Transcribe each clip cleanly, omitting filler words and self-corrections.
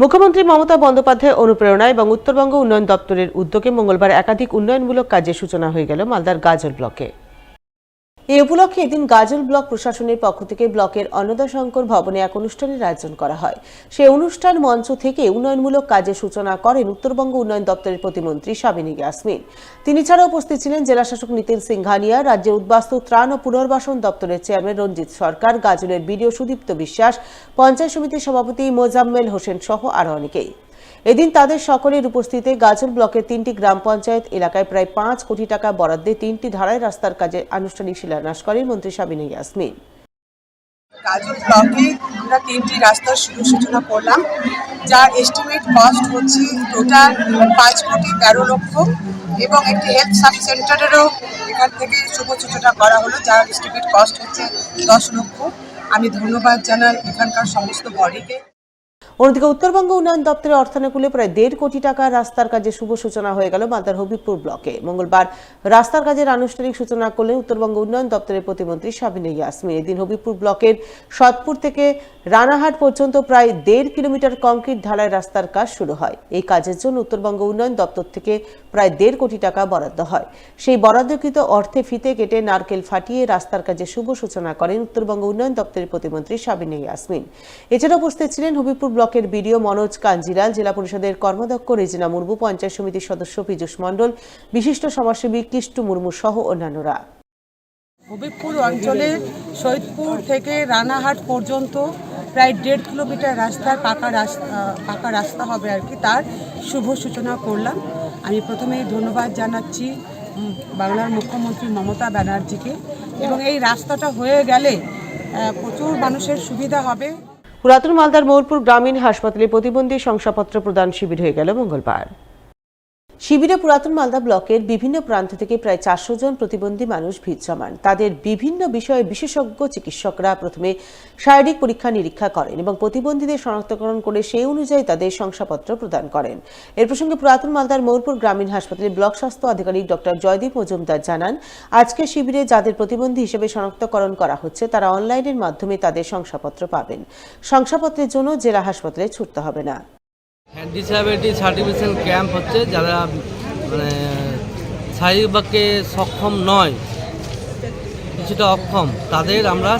মুখ্যমন্ত্রী মমতা বন্দ্যোপাধ্যায় অনুপ্রেরণায় এবং উত্তরবঙ্গ উন্নয়ন দপ্তরের উদ্যোগে মঙ্গলবার একাধিক উন্নয়নমূলক কাজের সূচনা হয়ে গেল মালদার গাজল ব্লকে। এই উপলক্ষে এদিন গাজল ব্লক প্রশাসনের পক্ষ থেকে ব্লকের অন্নদাশঙ্কর ভবনে এক অনুষ্ঠানের আয়োজন করা হয়। সেই অনুষ্ঠান মঞ্চ থেকে উন্নয়নমূলক কাজের সূচনা করেন উত্তরবঙ্গ উন্নয়ন দপ্তরের প্রতিমন্ত্রী সাবিনী ইয়াসমিন। তিনি ছাড়া উপস্থিত ছিলেন জেলাশাসক নিতিন সিংহানিয়া, রাজ্যের উদ্বাস্তু ত্রাণ ও পুনর্বাসন দপ্তরের চেয়ারম্যান রঞ্জিত সরকার, গাজলের বিডিও সুদীপ্ত বিশ্বাস, পঞ্চায়েত সমিতির সভাপতি মোজাম্মেল হোসেন সহ আরও অনেকেই। এদিন তাদের সকলের উপস্থিতিতে গাজল ব্লকের 3টি গ্রাম পঞ্চায়েত এলাকায় প্রায় 5 কোটি টাকা বরাদ্দে 3টি ধারাই রাস্তার কাজে আনুষ্ঠানিক শিলান্যাস করেন মন্ত্রী সাবিনী ইয়াসমিন। গাজল ব্লকে আমরা 3টি রাস্তার সূচনা করলাম, যার এস্টিমেট কস্ট হচ্ছে টোটাল 5 কোটি 13 লক্ষ, এবং একটি হেলথ সাব সেন্টারেরও এখান থেকে শুভ সূচনা করা হলো, যার এস্টিমেট কস্ট হচ্ছে 10 লক্ষ। আমি ধন্যবাদ জানাই এখানকার সমস্ত বডিকে। অন্যদিকে উত্তরবঙ্গ উন্নয়ন দপ্তরের অর্থানুকূলে প্রায় 1.5 কোটি টাকার রাস্তার কাজে শুভ সূচনা হয়ে গেল মালদার হবিবপুর ব্লকে। মঙ্গলবার রাস্তার কাজের আনুষ্ঠানিক সূচনা করলেন উত্তরবঙ্গ উন্নয়ন দপ্তরের প্রতিমন্ত্রী সাবিনী ইয়াসমিন। এদিন হবিবপুর ব্লকের সতপুর থেকে রানাহাট পর্যন্ত প্রায় 1.5 কিলোমিটার কংক্রিট ঢালাই রাস্তার কাজ শুরু হয়। এই কাজের জন্য উত্তরবঙ্গ উন্নয়ন দপ্তর থেকে প্রায় 1.5 কোটি টাকা বরাদ্দ হয়। সেই বরাদ্দকৃত অর্থে ফিতে কেটে নারকেল ফাটিয়ে রাস্তার কাজে শুভ সূচনা করেন উত্তরবঙ্গ উন্নয়ন দপ্তরের প্রতিমন্ত্রী সাবিনী ইয়াসমিন। এছাড়া উপস্থিত ছিলেন হবিবপুর ব্লকের বিডিও মনোজ কাঞ্জিলাল, জেলা পরিষদের কর্মাধ্যক্ষ রেজিনা মুর্মু, পঞ্চায়েত সমিতির সদস্য পীযূষ মণ্ডল, বিশিষ্ট সমাজসেবী কিষ্টু মুর্মু সহ অন্যান্যরা। হবিবপুর অঞ্চলে সৈয়দপুর থেকে রানাহাট পর্যন্ত প্রায় 1.5 কিলোমিটার রাস্তার পাকা রাস্তা হবে আর কি, তার শুভ সূচনা করলাম। আমি প্রথমেই ধন্যবাদ জানাচ্ছি বাংলার মুখ্যমন্ত্রী মমতা ব্যানার্জিকে, এবং এই রাস্তাটা হয়ে গেলে প্রচুর মানুষের সুবিধা হবে। পুরাতন মালদার মোহরপুর গ্রামীণ হাসপাতালে প্রতিবন্ধী শংসাপত্র প্রদান শিবির হয়ে গেল মঙ্গলবার। শিবিরে পুরাতন মালদা ব্লকের বিভিন্ন প্রান্ত থেকে প্রায় 400 জন প্রতিবন্ধী মানুষ ভিড় জমান। তাদের বিভিন্ন বিষয়ে বিশেষজ্ঞ চিকিৎসকরা প্রথমে শারীরিক পরীক্ষা নিরীক্ষা করেন এবং প্রতিবন্ধীদের শনাক্তকরণ করে সেই অনুযায়ী তাদের শংসাপত্র প্রদান করেন। এর প্রসঙ্গে পুরাতন মালদার মোহরপুর গ্রামীণ হাসপাতালের ব্লক স্বাস্থ্য আধিকারিক ডক্টর জয়দীপ মজুমদার জানান, আজকের শিবিরে যাদের প্রতিবন্ধী হিসেবে শনাক্তকরণ করা হচ্ছে তারা অনলাইনের মাধ্যমে তাদের শংসাপত্র পাবেন। শংসাপত্রের জন্য জেলা হাসপাতালে ছুটতে হবে না। ডিসেবিলিটি সার্টিফিকেশন ক্যাম্প হচ্ছে, যারা শারীরিকভাবে সক্ষম নয়, কিছুটা অক্ষম, তাদের আমরা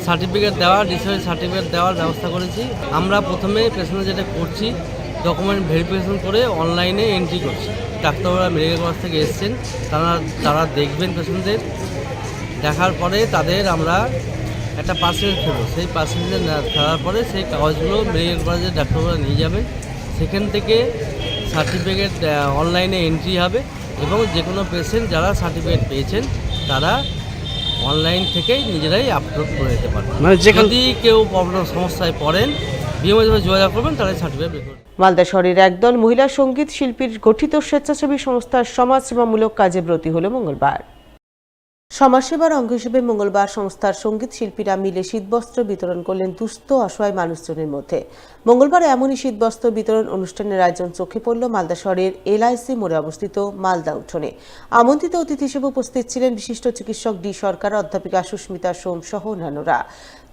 সার্টিফিকেট দেওয়ার ডিসেবিলিটি সার্টিফিকেট দেওয়ার ব্যবস্থা করেছি। আমরা প্রথমে পেশেন্ট যেটা করছি, ডকুমেন্ট ভেরিফিকেশন করে অনলাইনে এন্ট্রি করছি। ডাক্তাররা মেডিকেল কলেজ থেকে এসছেন, তারা দেখবেন পেশেন্টদের, দেখার পরে তাদের আমরা একটা পার্সেন্টেজ দেবো। সেই পার্সেন্টেজ ফেরার পরে সেই কাগজগুলো মেডিকেল কলেজের ডাক্তাররা নিয়ে যাবেন। সেখান থেকে সার্টিফিকেট অনলাইনে এন্ট্রি হবে, এবং যে কোনো পেশেন্ট যারা সার্টিফিকেট পেয়েছেন তারা অনলাইন থেকেই নিজেরাই আপলোড করে দিতে পারবেন। যদি কেউ প্রবলেম সমস্যায় পড়েন, বিএমএ যোগাযোগ করবেন, তাহলে সার্টিফিকেট বের করবেন। মালদা শহরের একদল মহিলা সঙ্গীত শিল্পীর গঠিত স্বেচ্ছাসেবী সংস্থার সমাজসেবামূলক কাজে ব্রতী হল মঙ্গলবার। সমাজসেবার অঙ্গ হিসেবে মঙ্গলবার সংস্থার সঙ্গীত শিল্পীরা মিলে শীতবস্ত্র বিতরণ করলেন দুস্থ অসহায় মানুষজনের মধ্যে। মঙ্গলবার এমনই শীতবস্ত্র বিতরণ অনুষ্ঠানের আয়োজন চোখে পড়ল মালদা শহরের এলআইসি মোড়ে অবস্থিত মালদা উঠোনে। আমন্ত্রিত অতিথি হিসেবে উপস্থিত ছিলেন বিশিষ্ট চিকিৎসক ডি সরকার, অধ্যাপিকা সুস্মিতা সোম সহ অন্যান্যরা।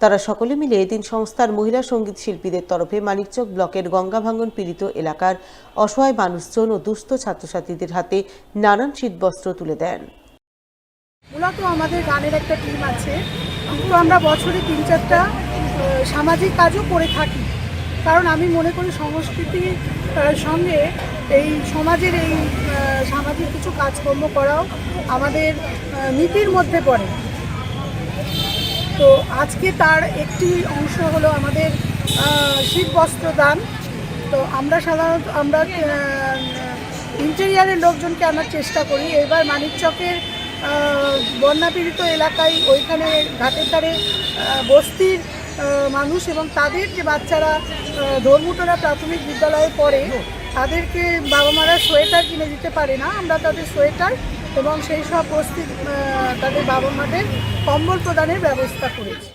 তারা সকলে মিলে এদিন সংস্থার মহিলা সঙ্গীত শিল্পীদের তরফে মানিকচক ব্লকের গঙ্গাভাঙ্গন পীড়িত এলাকার অসহায় মানুষজন ও দুস্থ ছাত্রছাত্রীদের হাতে নানান শীতবস্ত্র তুলে দেন। মূলত আমাদের গানের একটা টিম আছে, কিন্তু আমরা বছরে 3-4টা সামাজিক কাজও করে থাকি। কারণ আমি মনে করি সংস্কৃতির সঙ্গে এই সমাজের এই সামাজিক কিছু কাজকর্ম করাও আমাদের নীতির মধ্যে পড়ে। তো আজকে তার একটি অংশ হলো আমাদের শীতবস্ত্র দান। তো আমরা সাধারণত ইন্টেরিয়ারের লোকজনকে আনার চেষ্টা করি। এবার মানিকচকের বন্যাপীড়িত এলাকায় ওইখানে ঘাটের ধারে বস্তির মানুষ এবং তাদের যে বাচ্চারা ধর্মুটোলা প্রাথমিক বিদ্যালয়ে পড়ে, তাদেরকে বাবা মারা সোয়েটার কিনে দিতে পারে না। আমরা তাদের সোয়েটার এবং সেই সব বস্তির তাদের বাবা মাদের কম্বল প্রদানের ব্যবস্থা করেছি।